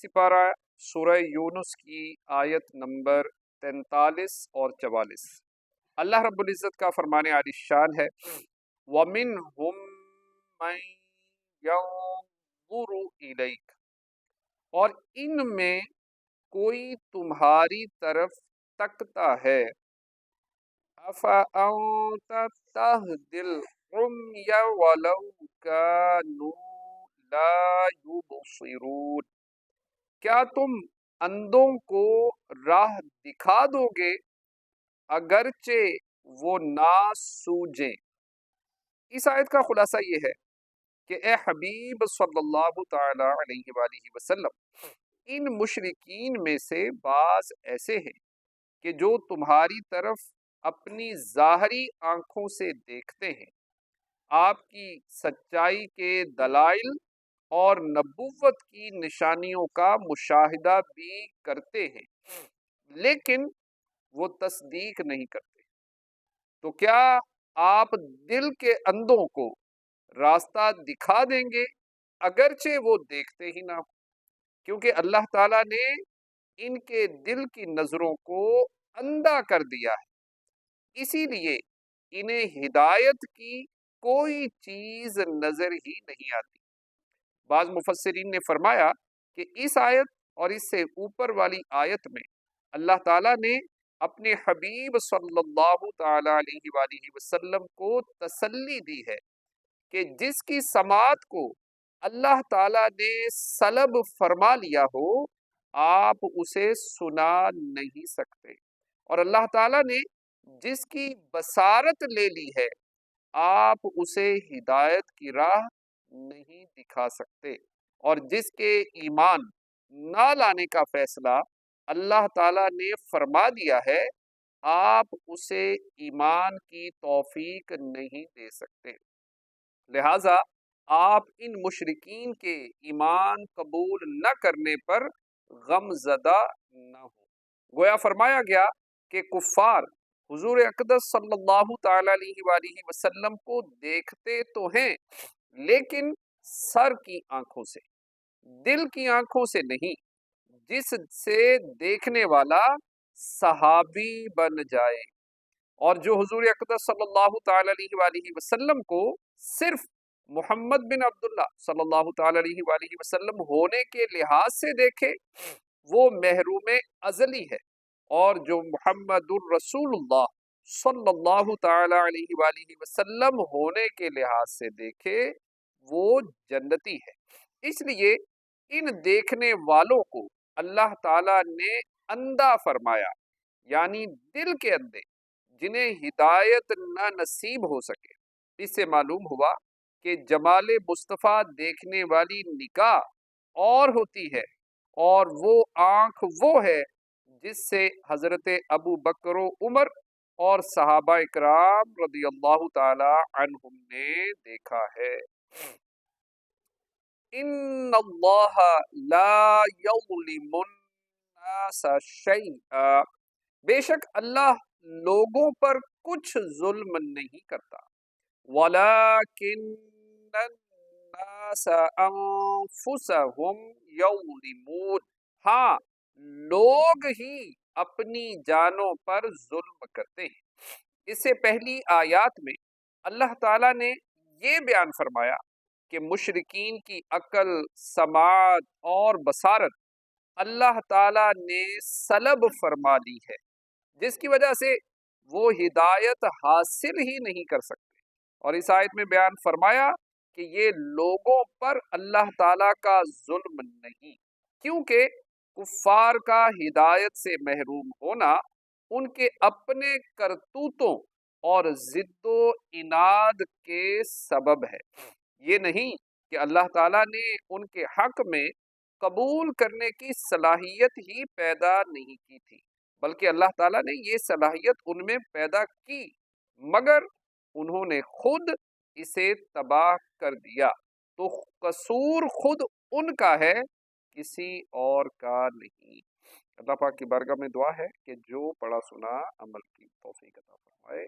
सिपारा सूरह यूनुस की आयत नंबर 43 और 44। अल्लाह रब्बुल इज़्ज़त का फरमाने आलिशान है, वमिनहुम मन यंज़ुरु इलैक, और इनमें कोई तुम्हारी तरफ तकता है। अफ़अंत तहदिल उम्य वलौ कानू ला युबसिरून, क्या तुम अंधों को राह दिखा दोगे अगरचे वो ना सूझे। इस आयत का खुलासा ये है कि ए हबीब सल्लल्लाहु ताला अलैहि वसल्लम, इन मुशरिकीन में से बाज ऐसे हैं कि जो तुम्हारी तरफ अपनी ज़ाहरी आंखों से देखते हैं, आपकी सच्चाई के दलाइल और नबुव्वत की निशानियों का मुशाहिदा भी करते हैं, लेकिन वो तस्दीक नहीं करते। तो क्या आप दिल के अंधों को रास्ता दिखा देंगे अगरचे वो देखते ही ना हो? क्योंकि अल्लाह ताला ने इनके दिल की नजरों को अंधा कर दिया है, इसीलिए इन्हें हिदायत की कोई चीज नजर ही नहीं आती। बाज मुफस्सिरीन ने फरमाया कि इस आयत और इससे ऊपर वाली आयत में अल्लाह ताला ने अपने हबीब सल्लल्लाहु ताला अलैहि वसल्लम को तसल्ली दी है कि जिसकी समात को अल्लाह ताला ने सलब फरमा लिया हो, आप उसे सुना नहीं सकते, और अल्लाह ताला ने जिसकी बसारत ले ली है, आप उसे हिदायत की राह नहीं दिखा सकते, और जिसके ईमान ना लाने का फैसला अल्लाह ताला ने फरमा दिया है, आप उसे ईमान की तौफीक नहीं दे सकते। लिहाजा आप इन मुशरिकीन के ईमान कबूल न करने पर गमज़दा न हो। गोया फरमाया गया कि कुफ़ार हुजूर अक़दस सल्लल्लाहु ताला अलैहि वसल्लम को देखते तो हैं, लेकिन सर की आंखों से, दिल की आंखों से नहीं, जिससे देखने वाला सहाबी बन जाए। और जो हुजूर अक़दस सल्लल्लाहु ताला अलैहि वसल्लम को सिर्फ मोहम्मद बिन अब्दुल्ला सल्लल्लाहु ताला अलैहि वसल्लम होने के लिहाज से देखे, वो महरूम अज़ली है, और जो मुहम्मदुर रसूलुल्लाह सल्लल्लाहु ताला अलैहि वसल्लम होने के लिहाज से देखे, वो जन्नती है। इसलिए इन देखने वालों को अल्लाह ताला ने अंधा फरमाया, यानी दिल के अंधे, जिन्हें हिदायत न नसीब हो सके। इससे मालूम हुआ कि जमाले मुस्तफ़ा देखने वाली निगाह और होती है, और वो आँख वो है जिससे हज़रत अबू बकर उमर और सहाबा इकराम रदियल्लाहु ताला अन्हुम ने देखा है। इन्नल्लाह ला यज़्लिमुन नासा शैआ, बेशक अल्लाह लोगों पर कुछ जुल्म नहीं करता। वलाकिन्नन्नास अंफुसहुम यज़्लिमून, हाँ, लोग ही अपनी जानों पर जुल्म करते हैं। इससे पहली आयात में अल्लाह ताला ने ये बयान फरमाया कि मुशरिकीन की अकल, समात और बसारत अल्लाह ताला ने सलब फरमा ली है, जिसकी वजह से वो हिदायत हासिल ही नहीं कर सकते। और इस आयत में बयान फरमाया कि ये लोगों पर अल्लाह ताला का जुल्म नहीं, क्योंकि कुफ्फार का हिदायत से महरूम होना उनके अपने करतूतों और जिद्दो इनाद के सबब है। ये नहीं कि अल्लाह ताला ने उनके हक में कबूल करने की सलाहियत ही पैदा नहीं की थी, बल्कि अल्लाह ताला ने ये सलाहियत उनमें पैदा की, मगर उन्होंने खुद इसे तबाह कर दिया। तो कसूर खुद उनका है, किसी और का नहीं। अल्लाह पाक की बारगाह में दुआ है कि जो पढ़ा सुना अमल की तौफीक अता फरमाए।